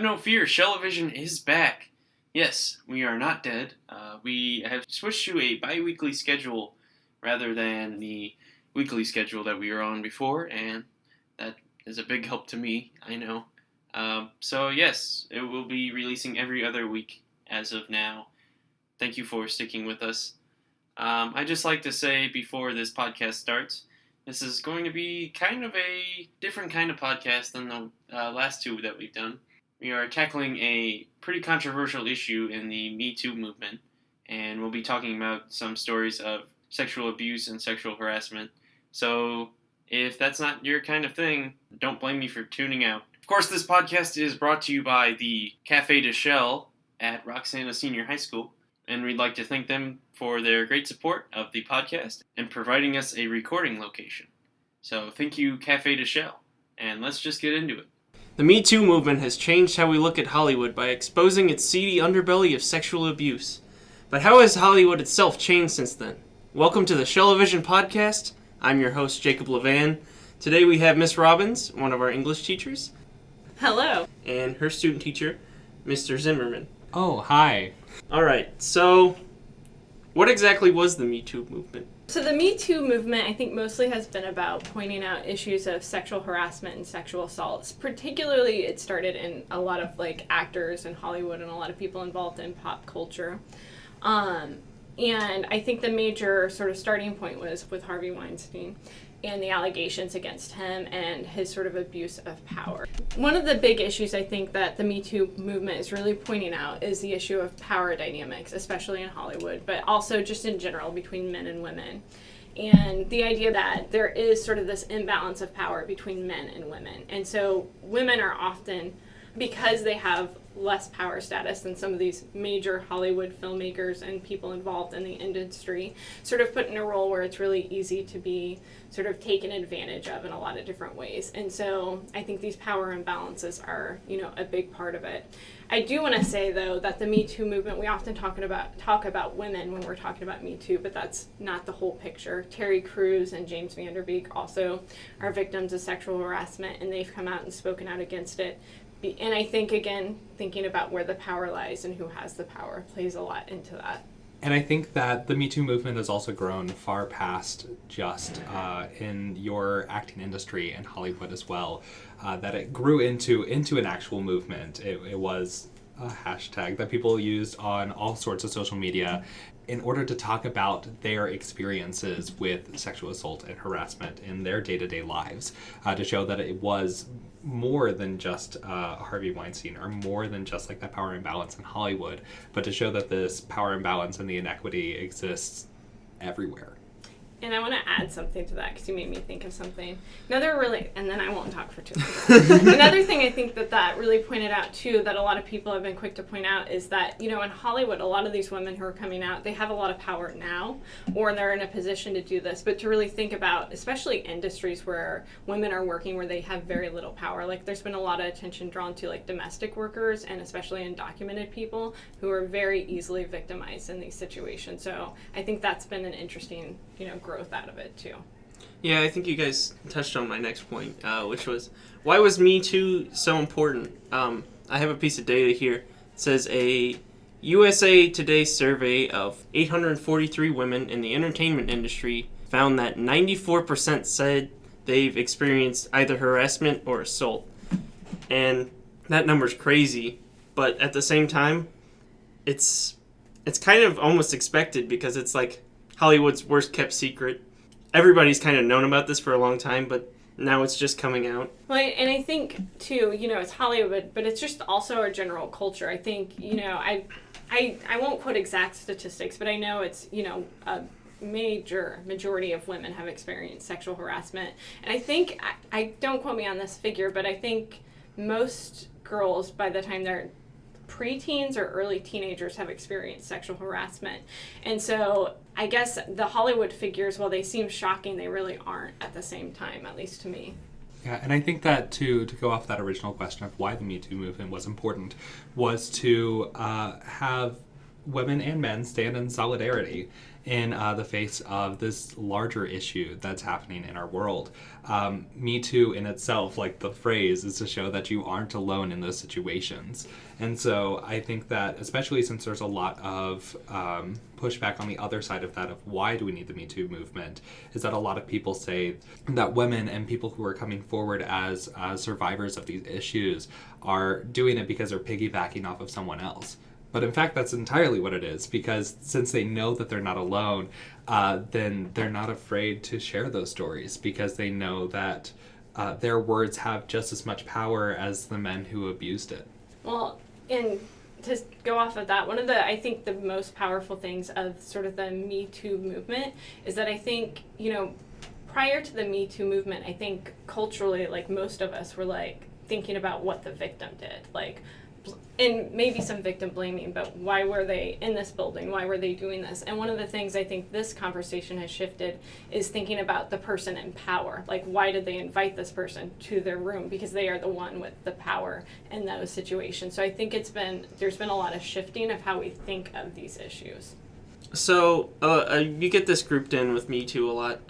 Have no fear, Shell-O-Vision is back. Yes, we are not dead. We have switched to a bi-weekly schedule rather than the weekly schedule that we were on before, and that is a big help to me, I know. So yes, it will be releasing every other week as of now. Thank you for sticking with us. I'd just like to say before this podcast starts, this is going to be kind of a different kind of podcast than the last two that we've done. We are tackling a pretty controversial issue in the metoo movement, and we'll be talking about some stories of sexual abuse and sexual harassment. So if that's not your kind of thing, don't blame me for tuning out. Of course, this podcast is brought to you by the Cafe de Shell at Roxana Senior High School, and we'd like to thank them for their great support of the podcast and providing us a recording location. So thank you, Cafe de Shell, and let's just get into it. The Me Too movement has changed how we look at Hollywood by exposing its seedy underbelly of sexual abuse. But how has Hollywood itself changed since then? Welcome to the Shell-O-Vision podcast. I'm your host, Jacob Levan. Today we have Miss Robbins, one of our English teachers. Hello. And her student teacher, Mr. Zimmerman. Oh, hi. All right, so what exactly was the Me Too movement? So the Me Too movement, I think, mostly has been about pointing out issues of sexual harassment and sexual assaults. Particularly, it started in a lot of actors in Hollywood and a lot of people involved in pop culture. And I think the major sort of starting point was with Harvey Weinstein and the allegations against him and his sort of abuse of power. One of the big issues I think that the Me Too movement is really pointing out is the issue of power dynamics, especially in Hollywood, but also just in general between men and women. And the idea that there is sort of this imbalance of power between men and women. And so women are often, because they have less power status than some of these major Hollywood filmmakers and people involved in the industry, sort of put in a role where it's really easy to be sort of taken advantage of in a lot of different ways. And so I think these power imbalances are, a big part of it. I do want to say, though, that the Me Too movement, we often talk about women when we're talking about Me Too, but that's not the whole picture. Terry Crews and James Van Der Beek also are victims of sexual harassment, and they've come out and spoken out against it. And I think, again, thinking about where the power lies and who has the power plays a lot into that. And I think that the Me Too movement has also grown far past just in your acting industry and Hollywood as well, that it grew into an actual movement. It was a hashtag that people used on all sorts of social media in order to talk about their experiences with sexual assault and harassment in their day-to-day lives, to show that it was more than just Harvey Weinstein, or more than just that power imbalance in Hollywood, but to show that this power imbalance and the inequity exists everywhere. And I want to add something to that because you made me think of something. And then I won't talk for too long. Another thing I think that really pointed out too, that a lot of people have been quick to point out, is that, in Hollywood, a lot of these women who are coming out, they have a lot of power now, or they're in a position to do this. But to really think about, especially industries where women are working where they have very little power, there's been a lot of attention drawn to domestic workers and especially undocumented people who are very easily victimized in these situations. So I think that's been an interesting, growth out of it too. Yeah, I think you guys touched on my next point, which was, why was Me Too so important? I have a piece of data here. It says a USA Today survey of 843 women in the entertainment industry found that 94% said they've experienced either harassment or assault. And that number's crazy, but at the same time, it's kind of almost expected, because it's Hollywood's worst kept secret. Everybody's kind of known about this for a long time, but now it's just coming out. Well, and I think too, it's Hollywood, but it's just also our general culture. I think, I won't quote exact statistics, but I know it's, a majority of women have experienced sexual harassment. And I think, I don't quote me on this figure, but I think most girls, by the time they're preteens or early teenagers, have experienced sexual harassment. And so I guess the Hollywood figures, while they seem shocking, they really aren't at the same time, at least to me. Yeah, and I think that to go off that original question of why the Me Too movement was important was to have women and men stand in solidarity in the face of this larger issue that's happening in our world. Me Too in itself, like the phrase, is to show that you aren't alone in those situations. And so I think that, especially since there's a lot of pushback on the other side of that, of why do we need the Me Too movement, is that a lot of people say that women and people who are coming forward as survivors of these issues are doing it because they're piggybacking off of someone else. But in fact, that's entirely what it is, because since they know that they're not alone, then they're not afraid to share those stories, because they know that their words have just as much power as the men who abused it. Well, and to go off of that, one of the, I think the most powerful things of sort of the Me Too movement is that I think, prior to the Me Too movement, I think culturally, like most of us were like thinking about what the victim did, like, and maybe some victim blaming, but why were they in this building? Why were they doing this? And one of the things I think this conversation has shifted is thinking about the person in power. Like, why did they invite this person to their room? Because they are the one with the power in those situations. So I think there's been a lot of shifting of how we think of these issues. So you get this grouped in with Me Too a lot.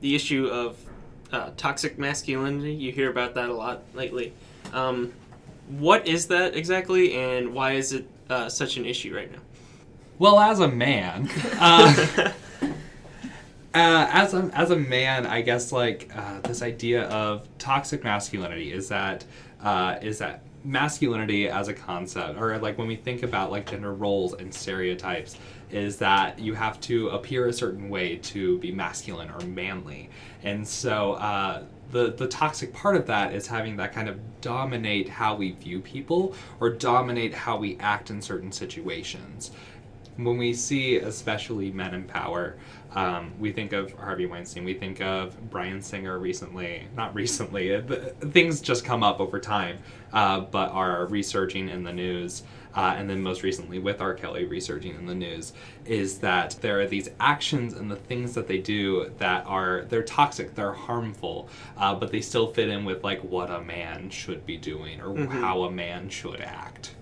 The issue of toxic masculinity, you hear about that a lot lately. What is that exactly, and why is it such an issue right now? Well, as a man, as a man, I guess this idea of toxic masculinity is that masculinity as a concept, or like when we think about like gender roles and stereotypes, is that you have to appear a certain way to be masculine or manly, and so the toxic part of that is having that kind of dominate how we view people or dominate how we act in certain situations. When we see especially men in power, we think of Harvey Weinstein, we think of Bryan Singer not recently, things just come up over time, but are resurging in the news. And then most recently with R. Kelly resurging in the news, is that there are these actions and the things that they do that they're toxic, they're harmful, but they still fit in with like what a man should be doing or how a man should act.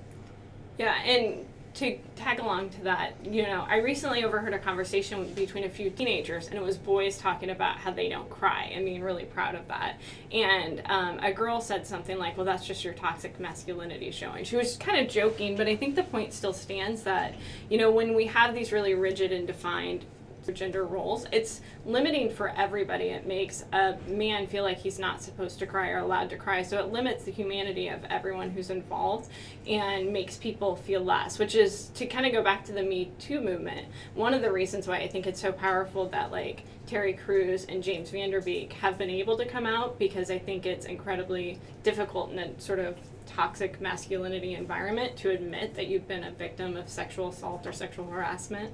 Yeah, and to tag along to that, I recently overheard a conversation between a few teenagers, and it was boys talking about how they don't cry and being really proud of that. And a girl said something like, well, that's just your toxic masculinity showing. She was kind of joking, but I think the point still stands that, when we have these really rigid and defined gender roles, it's limiting for everybody. It makes a man feel like he's not supposed to cry or allowed to cry, so it limits the humanity of everyone who's involved and makes people feel less, which is, to kind of go back to the Me Too movement, one of the reasons why I think it's so powerful that like Terry Crews and James Van Der Beek have been able to come out, because I think it's incredibly difficult in a sort of toxic masculinity environment to admit that you've been a victim of sexual assault or sexual harassment.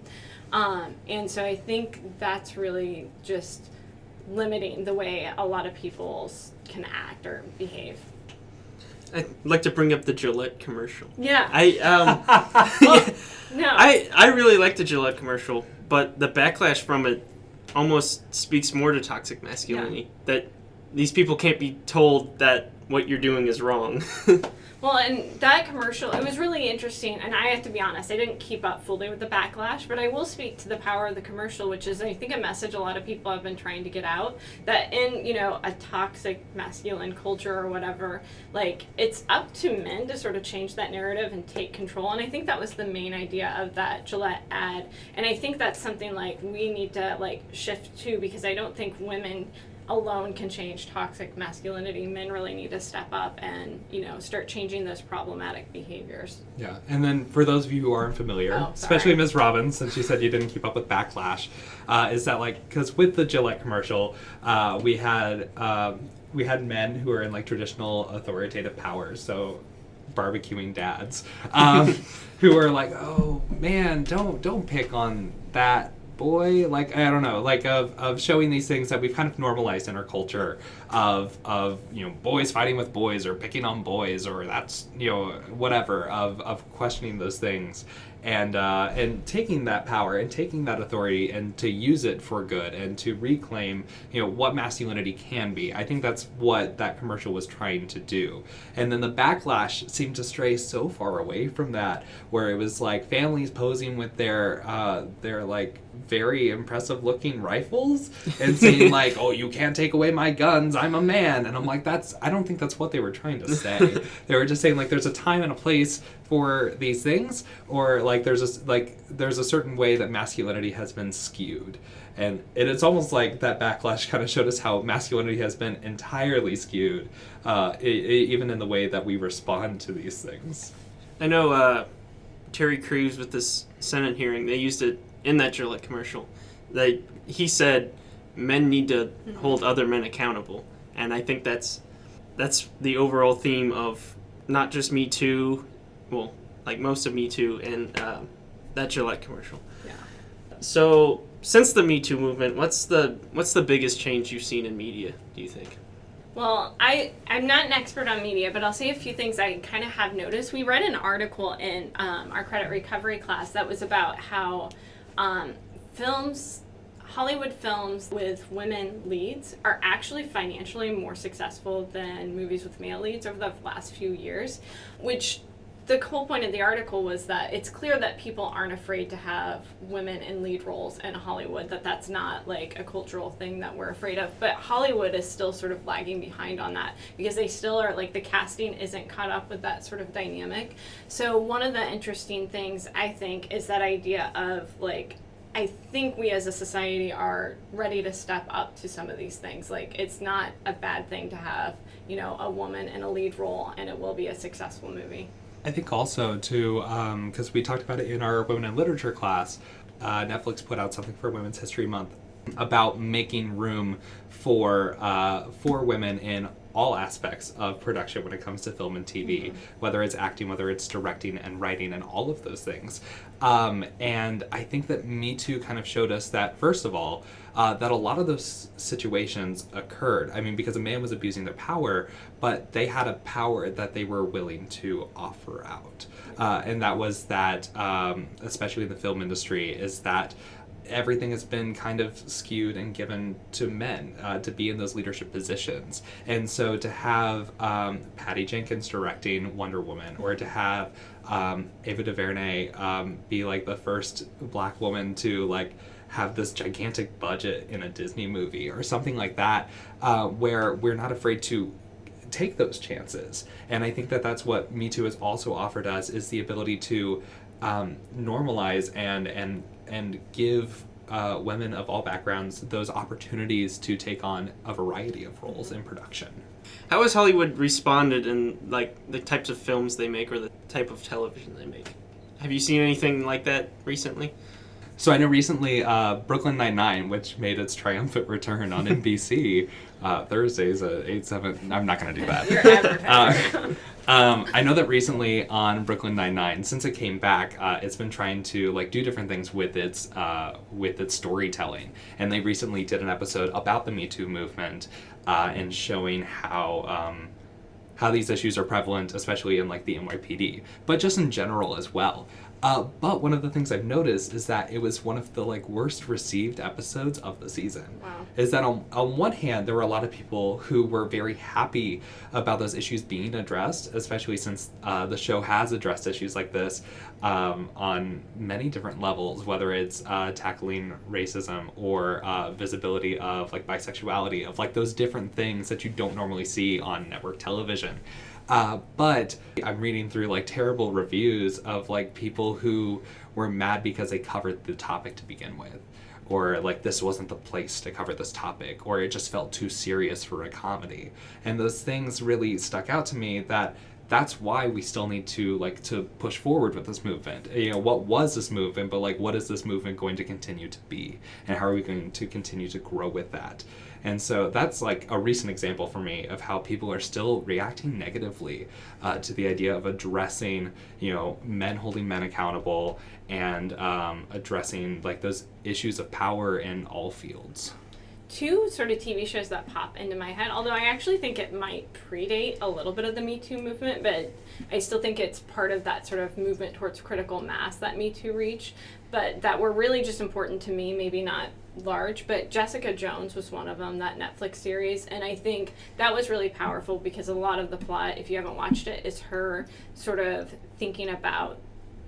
And so I think that's really just limiting the way a lot of people can act or behave. I'd like to bring up the Gillette commercial. Yeah. No. I really like the Gillette commercial, but the backlash from it almost speaks more to toxic masculinity. Yeah. That these people can't be told that what you're doing is wrong. Well, and that commercial, it was really interesting, and I have to be honest, I didn't keep up fully with the backlash, but I will speak to the power of the commercial, which is, I think, a message a lot of people have been trying to get out, that in, a toxic masculine culture or whatever, like, it's up to men to sort of change that narrative and take control, and I think that was the main idea of that Gillette ad, and I think that's something, like, we need to, like, shift to, because I don't think women alone can change toxic masculinity. Men really need to step up and, start changing those problematic behaviors. Yeah, and then for those of you who aren't familiar, especially Ms. Robbins, since you said you didn't keep up with backlash, is that because with the Gillette commercial, we had men who are in like traditional authoritative powers, so barbecuing dads, who are like, oh man, don't pick on that boy, like, I don't know, like of showing these things that we've kind of normalized in our culture of boys fighting with boys or picking on boys, or that's whatever, of questioning those things. and taking that power and taking that authority and to use it for good and to reclaim, what masculinity can be. I think that's what that commercial was trying to do. And then the backlash seemed to stray so far away from that, where it was like families posing with their like very impressive looking rifles and saying like, oh, you can't take away my guns, I'm a man. And I'm like, I don't think that's what they were trying to say. They were just saying like there's a time and a place for these things, or like there's a certain way that masculinity has been skewed. And it's almost like that backlash kind of showed us how masculinity has been entirely skewed, even in the way that we respond to these things. I know Terry Crews with this Senate hearing, they used it in that Gillette commercial. He said men need to hold other men accountable. And I think that's the overall theme of not just Me Too, well, like most of Me Too and that Gillette commercial. Yeah. So since the Me Too movement, what's the biggest change you've seen in media, do you think? Well, I'm not an expert on media, but I'll say a few things I kind of have noticed. We read an article in our credit recovery class that was about how Hollywood films with women leads are actually financially more successful than movies with male leads over the last few years, which the whole point of the article was that it's clear that people aren't afraid to have women in lead roles in Hollywood, that's not like a cultural thing that we're afraid of. But Hollywood is still sort of lagging behind on that because they still are like the casting isn't caught up with that sort of dynamic. So one of the interesting things I think is that idea of like, I think we as a society are ready to step up to some of these things. Like, it's not a bad thing to have, a woman in a lead role, and it will be a successful movie. I think also, too, because we talked about it in our Women in Literature class, Netflix put out something for Women's History Month about making room for women in all aspects of production when it comes to film and TV, whether it's acting, whether it's directing and writing and all of those things. And I think that Me Too kind of showed us that, first of all, that a lot of those situations occurred. I mean, because a man was abusing their power, but they had a power that they were willing to offer out. And that was that, especially in the film industry, is that everything has been kind of skewed and given to men to be in those leadership positions. And so to have Patty Jenkins directing Wonder Woman, or to have Ava DuVernay be like the first black woman to like have this gigantic budget in a Disney movie or something like that, where we're not afraid to take those chances. And I think that that's what Me Too has also offered us, is the ability to normalize and give women of all backgrounds those opportunities to take on a variety of roles in production. How has Hollywood responded in like the types of films they make or the type of television they make? Have you seen anything like that recently? So I know recently Brooklyn Nine-Nine, which made its triumphant return on NBC Thursdays at 8/7. I'm not going to do that. You're advertising. I know that recently on Brooklyn Nine-Nine, since it came back, it's been trying to like do different things with its storytelling. And they recently did an episode about the Me Too movement and showing how these issues are prevalent, especially in like the NYPD, but just in general as well. But one of the things I've noticed is that it was one of the like worst received episodes of the season. Wow. Is that on one hand, there were a lot of people who were very happy about those issues being addressed, especially since the show has addressed issues like this on many different levels, whether it's tackling racism or visibility of like bisexuality, of like those different things that you don't normally see on network television. But I'm reading through like terrible reviews of like people who were mad because they covered the topic to begin with, or like this wasn't the place to cover this topic, or it just felt too serious for a comedy. And those things really stuck out to me, that's why we still need to like to push forward with this movement. What was this movement, but like what is this movement going to continue to be, and how are we going to continue to grow with that? And so that's like a recent example for me of how people are still reacting negatively to the idea of addressing, men holding men accountable and addressing like those issues of power in all fields. two sort of TV shows that pop into my head, although I actually think it might predate a little bit of the Me Too movement, but I still think it's part of that sort of movement towards critical mass that Me Too reached, but that were really just important to me, maybe not large, but Jessica Jones was one of them, that Netflix series, and I think that was really powerful because a lot of the plot, if you haven't watched it, is her sort of thinking about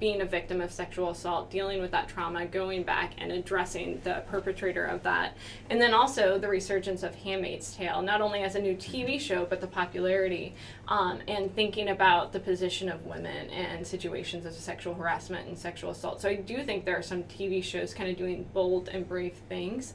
being a victim of sexual assault, dealing with that trauma, going back and addressing the perpetrator of that. And then also the resurgence of Handmaid's Tale, not only as a new TV show, but the popularity, and thinking about the position of women and situations of sexual harassment and sexual assault. So I do think there are some TV shows kind of doing bold and brave things.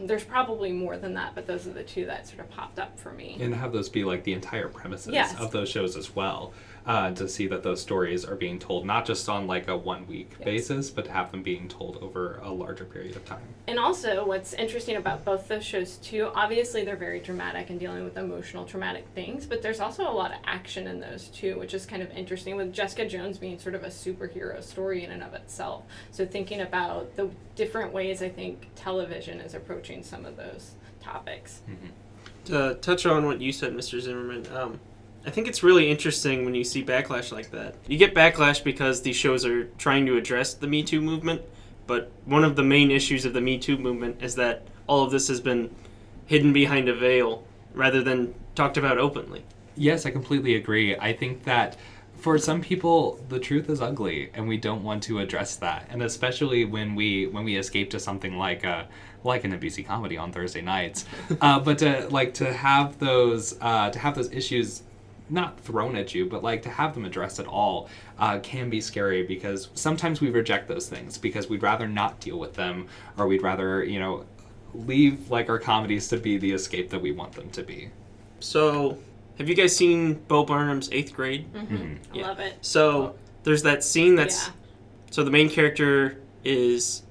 There's probably more than that, but those are the two that sort of popped up for me. And have those be like the entire premises Yes. of those shows as well. To see that those stories are being told not just on like a 1 week Yes. basis, but to have them being told over a larger period of time. And also, what's interesting about both those shows too, obviously they're very dramatic and dealing with emotional, traumatic things, but there's also a lot of action in those too, which is kind of interesting, with Jessica Jones being sort of a superhero story in and of itself. So thinking about the different ways I think television is approaching some of those topics. Mm-hmm. To touch on what you said, Mr. Zimmerman, I think it's really interesting when you see backlash like that. You get backlash because these shows are trying to address the Me Too movement, but one of the main issues of the Me Too movement is that all of this has been hidden behind a veil rather than talked about openly. Yes, I completely agree. I think that for some people, the truth is ugly, and we don't want to address that. And especially when we escape to something like an NBC comedy on Thursday nights, but to have those issues not thrown at you, but like to have them addressed at all can be scary, because sometimes we reject those things because we'd rather not deal with them, or we'd rather leave like our comedies to be the escape that we want them to be. So, have you guys seen Bo Burnham's 8th Grade? Mm-hmm. I love it. So there's that scene that's Yeah. so the main character is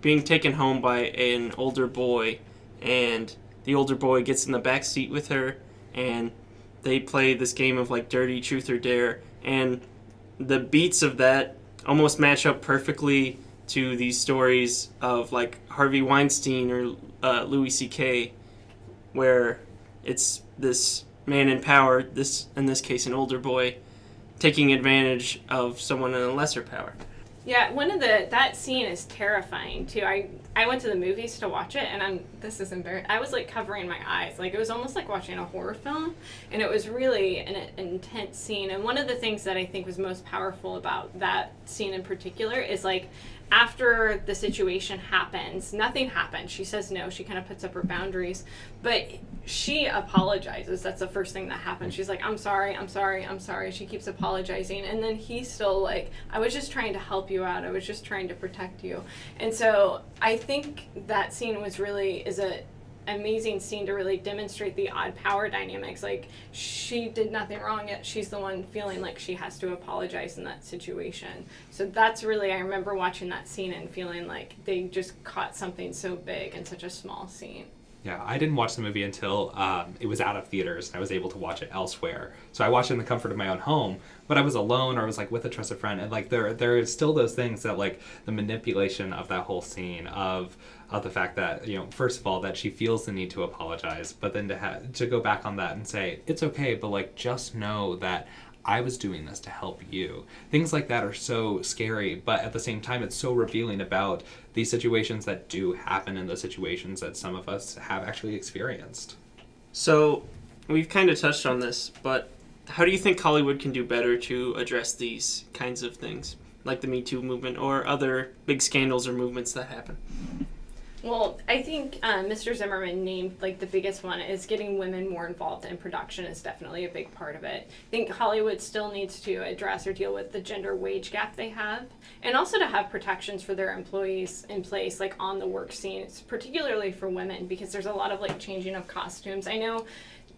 being taken home by an older boy, and the older boy gets in the back seat with her, and they play this game of like dirty truth or dare, and the beats of that almost match up perfectly to these stories of like Harvey Weinstein or Louis C.K., where it's this man in power, in this case an older boy, taking advantage of someone in a lesser power. Yeah, that scene is terrifying too. I went to the movies to watch it, and this is embarrassing. I was like covering my eyes, like it was almost like watching a horror film, and it was really an intense scene. And one of the things that I think was most powerful about that scene in particular is like, after the situation happens, nothing happens. She says no. She kind of puts up her boundaries, but she apologizes. That's the first thing that happens. She's like, I'm sorry. She keeps apologizing. And then he's still like, I was just trying to help you out. I was just trying to protect you. And so I think that scene is a amazing scene to really demonstrate the odd power dynamics. Like, she did nothing wrong, yet she's the one feeling like she has to apologize in that situation. So that's really, I remember watching that scene and feeling like they just caught something so big in such a small scene. Yeah, I didn't watch the movie until it was out of theaters and I was able to watch it elsewhere. So I watched it in the comfort of my own home, but I was alone, or I was like with a trusted friend, and like there is still those things that like the manipulation of that whole scene of the fact that, first of all, that she feels the need to apologize, but then to go back on that and say it's okay, but like just know that I was doing this to help you. Things like that are so scary, but at the same time, it's so revealing about these situations that do happen and the situations that some of us have actually experienced. So, we've kind of touched on this, but how do you think Hollywood can do better to address these kinds of things, like the Me Too movement or other big scandals or movements that happen? Well, I think Mr. Zimmerman named like the biggest one is getting women more involved in production is definitely a big part of it. I think Hollywood still needs to address or deal with the gender wage gap they have, and also to have protections for their employees in place, like on the work scene, particularly for women, because there's a lot of like changing of costumes. I know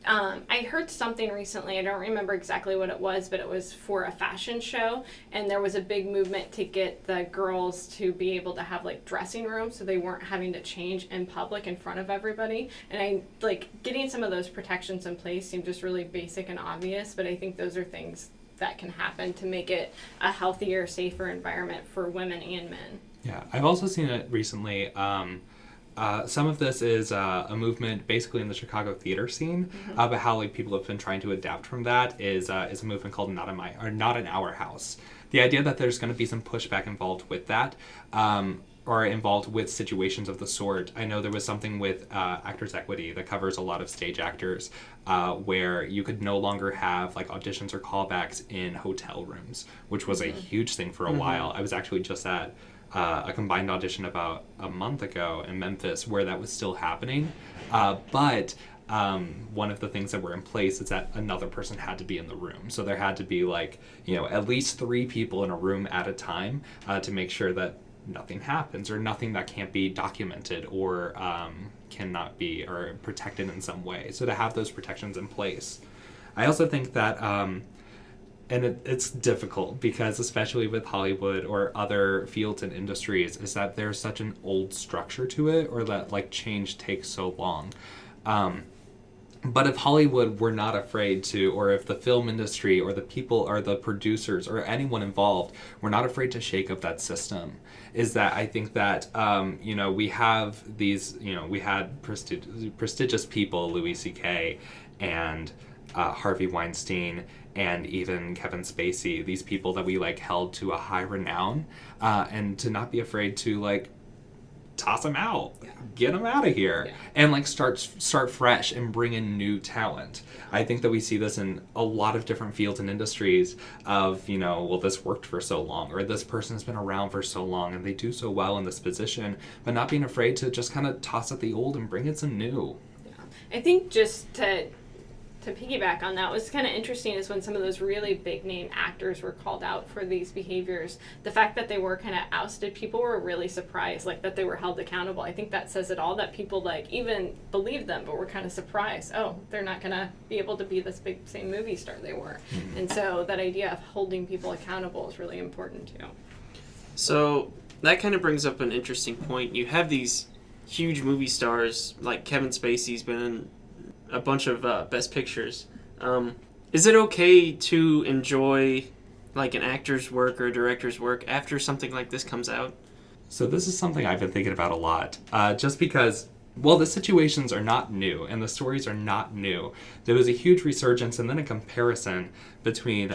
I heard something recently, I don't remember exactly what it was, but it was for a fashion show, and there was a big movement to get the girls to be able to have like dressing rooms so they weren't having to change in public in front of everybody. And I like getting some of those protections in place seemed just really basic and obvious, but I think those are things that can happen to make it a healthier, safer environment for women and men. Yeah, I've also seen it recently. some of this is a movement basically in the Chicago theater scene, but how like people have been trying to adapt from that is a movement called Not in Our House. The idea that there's going to be some pushback involved with that, or involved with situations of the sort. I know there was something with Actors Equity that covers a lot of stage actors, where you could no longer have like auditions or callbacks in hotel rooms, which was a huge thing for a while. I was actually just at a combined audition about a month ago in Memphis where that was still happening, but one of the things that were in place is that another person had to be in the room. So there had to be like, at least 3 people in a room at a time to make sure that nothing happens or nothing that can't be documented or cannot be or protected in some way. So to have those protections in place. I also think that, and it's difficult because especially with Hollywood or other fields and industries, is that there's such an old structure to it, or that like change takes so long. But if Hollywood were not afraid to, or if the film industry or the people or the producers or anyone involved were not afraid to shake up that system, is that I think that, we have these, we had prestigious people, Louis C.K. and Harvey Weinstein and even Kevin Spacey, these people that we like held to a high renown, and to not be afraid to like toss them out, get them out of here, and like start fresh and bring in new talent. I think that we see this in a lot of different fields and industries of, this worked for so long, or this person has been around for so long and they do so well in this position, but not being afraid to just kind of toss out the old and bring in some new. I think just to piggyback on that, what's kind of interesting is when some of those really big name actors were called out for these behaviors, the fact that they were kind of ousted, people were really surprised, like that they were held accountable. I think that says it all, that people like even believed them, but were kind of surprised. Oh, they're not going to be able to be this big same movie star they were. And so that idea of holding people accountable is really important too. So that kind of brings up an interesting point. You have these huge movie stars, like Kevin Spacey's been in a bunch of Best Pictures. Is it okay to enjoy like an actor's work or a director's work after something like this comes out? So this is something I've been thinking about a lot, just because, well, the situations are not new and the stories are not new. There was a huge resurgence and then a comparison between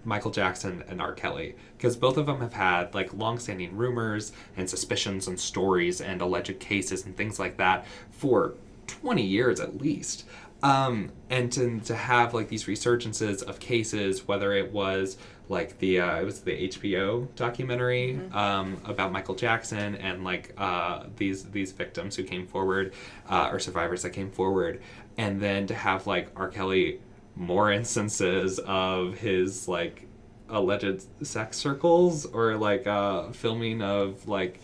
Michael Jackson and R. Kelly, because both of them have had like long-standing rumors and suspicions and stories and alleged cases and things like that for 20 years at least. And to have like these resurgences of cases, whether it was like it was the HBO documentary about Michael Jackson and like these victims who came forward, or survivors that came forward, and then to have like R. Kelly, more instances of his like alleged sex circles or like filming of like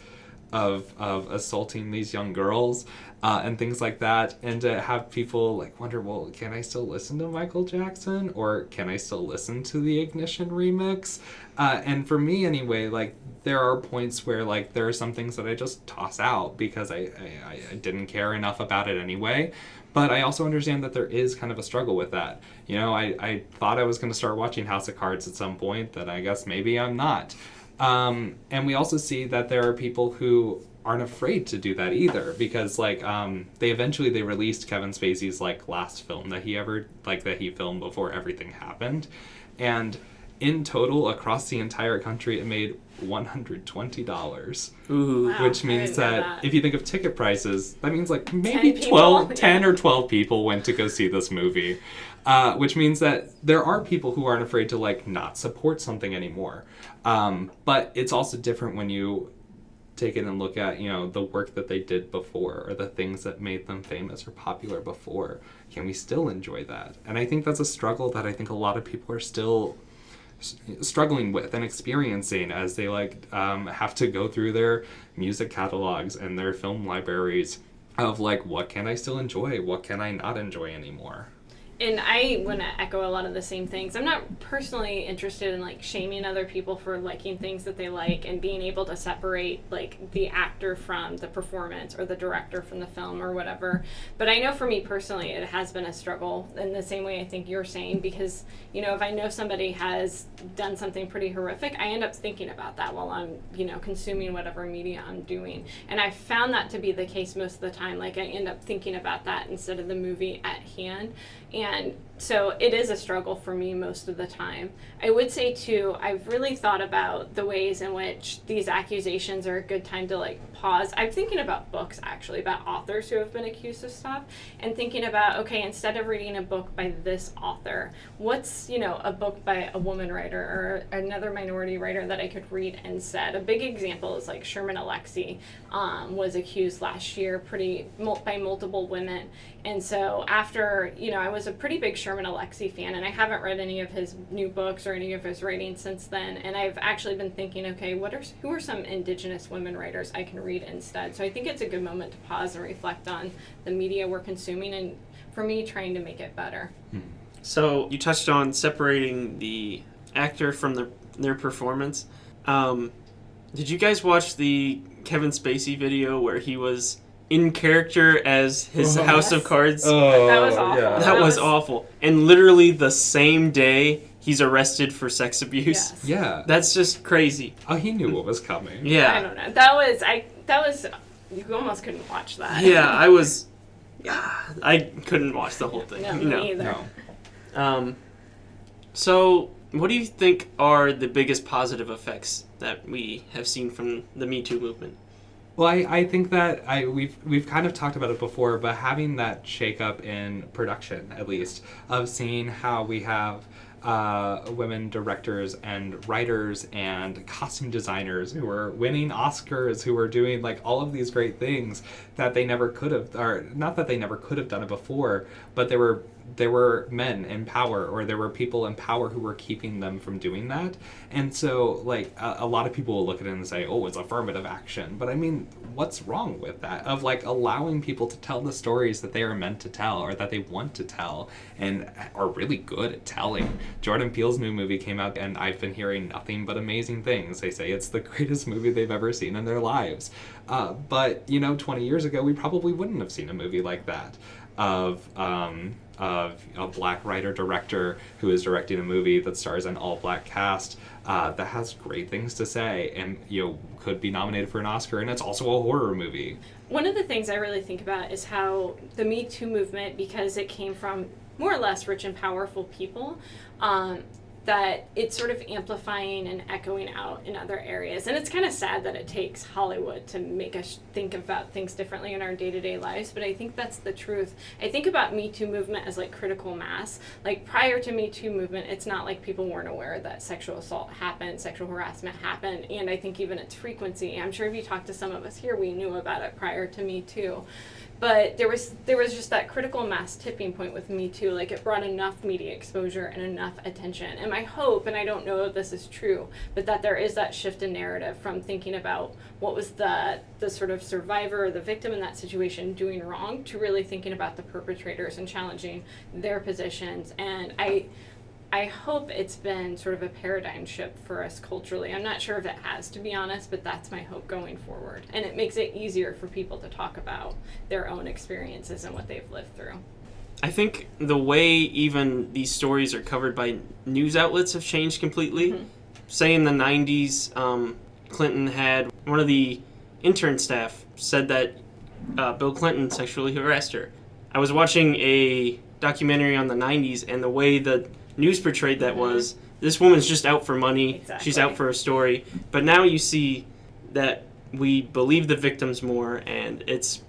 of assaulting these young girls and things like that, and to have people like wonder, well, can I still listen to Michael Jackson, or can I still listen to the Ignition remix? And for me anyway, like there are points where like there are some things that I just toss out because I didn't care enough about it anyway. But I also understand that there is kind of a struggle with that. I thought I was going to start watching House of Cards at some point, that I guess maybe I'm not. And we also see that there are people who aren't afraid to do that either, because like they released Kevin Spacey's like last film that he filmed before everything happened, and in total across the entire country it made $120. Ooh. Wow, which means that if you think of ticket prices, that means like maybe 10 or 12 people went to go see this movie. Which means that there are people who aren't afraid to like not support something anymore. But it's also different when you take it and look at, the work that they did before, or the things that made them famous or popular before. Can we still enjoy that? And I think that's a struggle that I think a lot of people are still struggling with and experiencing as they have to go through their music catalogs and their film libraries of like, what can I still enjoy? What can I not enjoy anymore? And I want to echo a lot of the same things. I'm not personally interested in like shaming other people for liking things that they like and being able to separate like the actor from the performance or the director from the film or whatever. But I know for me personally, it has been a struggle in the same way I think you're saying, because, you know, if I know somebody has done something pretty horrific, I end up thinking about that while I'm, you know, consuming whatever media I'm doing. And I found that to be the case most of the time. Like I end up thinking about that instead of the movie at hand. And so it is a struggle for me most of the time. I would say too, I've really thought about the ways in which these accusations are a good time to like pause. I'm thinking about books actually, about authors who have been accused of stuff, and thinking about, okay, instead of reading a book by this author, what's, you know, a book by a woman writer or another minority writer that I could read instead. A big example is like Sherman Alexie was accused last year by multiple women. And so after, you know, I was a pretty big Sherman Alexie fan, and I haven't read any of his new books or any of his writings since then. And I've actually been thinking, okay, who are some Indigenous women writers I can read instead? So I think it's a good moment to pause and reflect on the media we're consuming, and for me, trying to make it better. So you touched on separating the actor from their performance. Did you guys watch the Kevin Spacey video where he was in character as his House of Cards? That was awful. Yeah. That was awful. And literally the same day, he's arrested for sex abuse. Yes. Yeah. That's just crazy. Oh, he knew what was coming. Yeah. I don't know. That was you almost couldn't watch that. Yeah, I couldn't watch the whole thing. No, me either. No. So, what do you think are the biggest positive effects that we have seen from the Me Too movement? Well, I think that we've kind of talked about it before, but having that shakeup in production, at least, of seeing how we have women directors and writers and costume designers who are winning Oscars, who are doing like all of these great things that they never could have, or not that they never could have done it before, but there were men in power, or there were people in power who were keeping them from doing that. And so like a lot of people will look at it and say, oh, it's affirmative action. But I mean, what's wrong with that? Of like allowing people to tell the stories that they are meant to tell, or that they want to tell, and are really good at telling. Jordan Peele's new movie came out, and I've been hearing nothing but amazing things. They say it's the greatest movie they've ever seen in their lives. But, you know, 20 years ago, we probably wouldn't have seen a movie like that of a black writer-director who is directing a movie that stars an all-black cast that has great things to say, and, you know, could be nominated for an Oscar, and it's also a horror movie. One of the things I really think about is how the Me Too movement, because it came from more or less rich and powerful people, that it's sort of amplifying and echoing out in other areas. And it's kind of sad that it takes Hollywood to make us think about things differently in our day-to-day lives, but I think that's the truth. I think about Me Too movement as like critical mass. Like prior to Me Too movement, it's not like people weren't aware that sexual assault happened, sexual harassment happened, and I think even its frequency. I'm sure if you talk to some of us here, we knew about it prior to Me Too. But there was just that critical mass tipping point with Me Too. Like it brought enough media exposure and enough attention. And my hope, and I don't know if this is true, but that there is that shift in narrative from thinking about what was the sort of survivor or the victim in that situation doing wrong, to really thinking about the perpetrators and challenging their positions. And I hope it's been sort of a paradigm shift for us culturally. I'm not sure if it has, to be honest, but that's my hope going forward. And it makes it easier for people to talk about their own experiences and what they've lived through. I think the way even these stories are covered by news outlets have changed completely. Mm-hmm. Say in the 90s, Clinton had one of the intern staff said that Bill Clinton sexually harassed her. I was watching a documentary on the 90s, and the way the news portrayed that was, this woman's just out for money. Exactly. She's out for a story. But now you see that we believe the victims more, and it's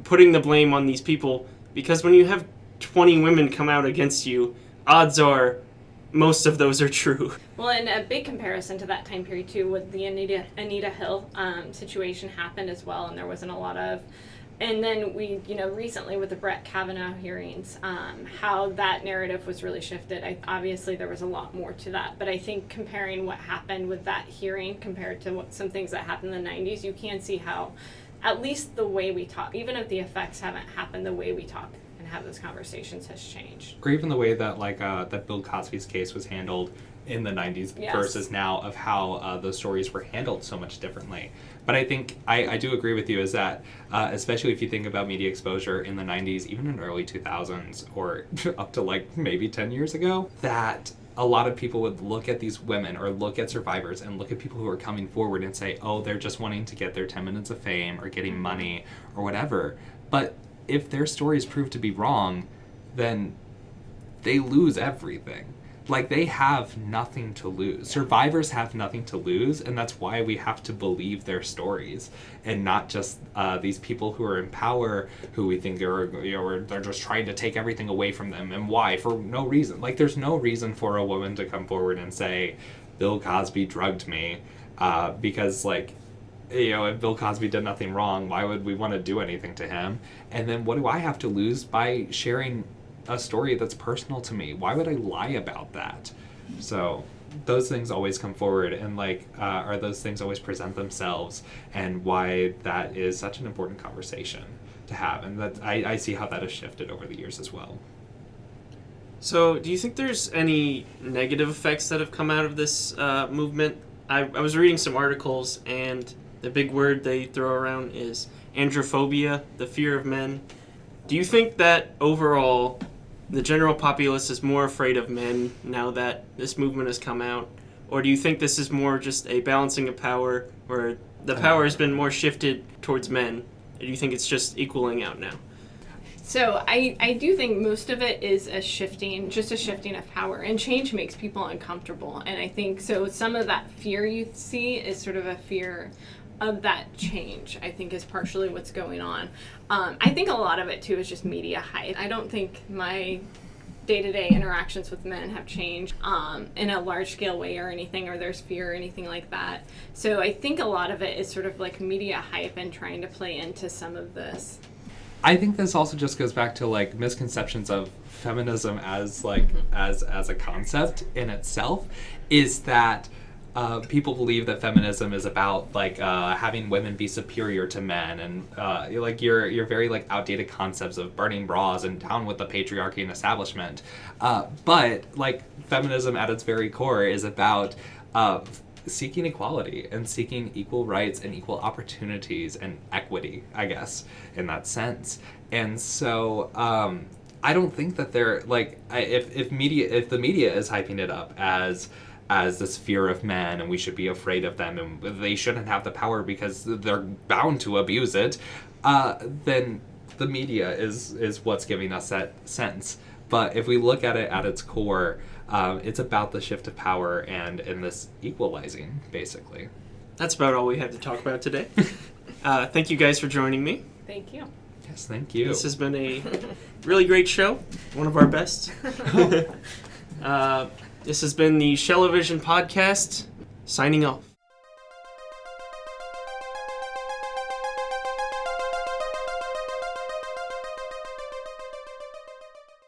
putting the blame on these people, because when you have 20 women come out against you, odds are most of those are true. Well, and a big comparison to that time period too, with the Anita Hill situation happened as well, and there wasn't a lot of. And then we, recently with the Brett Kavanaugh hearings, how that narrative was really shifted. Obviously, there was a lot more to that. But I think comparing what happened with that hearing compared to some things that happened in the 90s, you can see how at least the way we talk, even if the effects haven't happened, the way we talk and have those conversations has changed. Or even the way that that Bill Cosby's case was handled in the 90s Yes. versus now, of how those stories were handled so much differently. But I think I do agree with you is that, especially if you think about media exposure in the 90s, even in early 2000s, or up to like maybe 10 years ago, that a lot of people would look at these women or look at survivors and look at people who are coming forward and say, oh, they're just wanting to get their 10 minutes of fame or getting money or whatever. But if their stories prove to be wrong, then they lose everything. Like, they have nothing to lose. Survivors have nothing to lose, and that's why we have to believe their stories, and not just these people who are in power, who we think they're just trying to take everything away from them. And why? For no reason. Like, there's no reason for a woman to come forward and say, Bill Cosby drugged me, because, like, if Bill Cosby did nothing wrong, why would we want to do anything to him? And then what do I have to lose by sharing a story that's personal to me? Why would I lie about that? So those things always come forward, and are those things always present themselves, and why that is such an important conversation to have. And that I see how that has shifted over the years as well. So do you think there's any negative effects that have come out of this movement? I was reading some articles, and the big word they throw around is androphobia, the fear of men. Do you think that overall the general populace is more afraid of men now that this movement has come out? Or do you think this is more just a balancing of power, where the power has been more shifted towards men? Or do you think it's just equaling out now? So I do think most of it is a shifting of power, and change makes people uncomfortable. And I think so some of that fear you see is sort of a fear of that change, I think, is partially what's going on. I think a lot of it too is just media hype. I don't think my day-to-day interactions with men have changed in a large-scale way or anything, or there's fear or anything like that. So I think a lot of it is sort of like media hype and trying to play into some of this. I think this also just goes back to like misconceptions of feminism as as a concept in itself, is that people believe that feminism is about having women be superior to men, and your very outdated concepts of burning bras and down with the patriarchy and establishment. But feminism at its very core is about seeking equality and seeking equal rights and equal opportunities and equity, I guess, in that sense. And so I don't think that they're if the media is hyping it up as this fear of men and we should be afraid of them and they shouldn't have the power because they're bound to abuse it, then the media is what's giving us that sense. But if we look at it at its core, it's about the shift of power and this equalizing, basically. That's about all we have to talk about today. Thank you guys for joining me. Thank you. Yes, thank you. This has been a really great show, one of our best. This has been the Shellovision Podcast, signing off.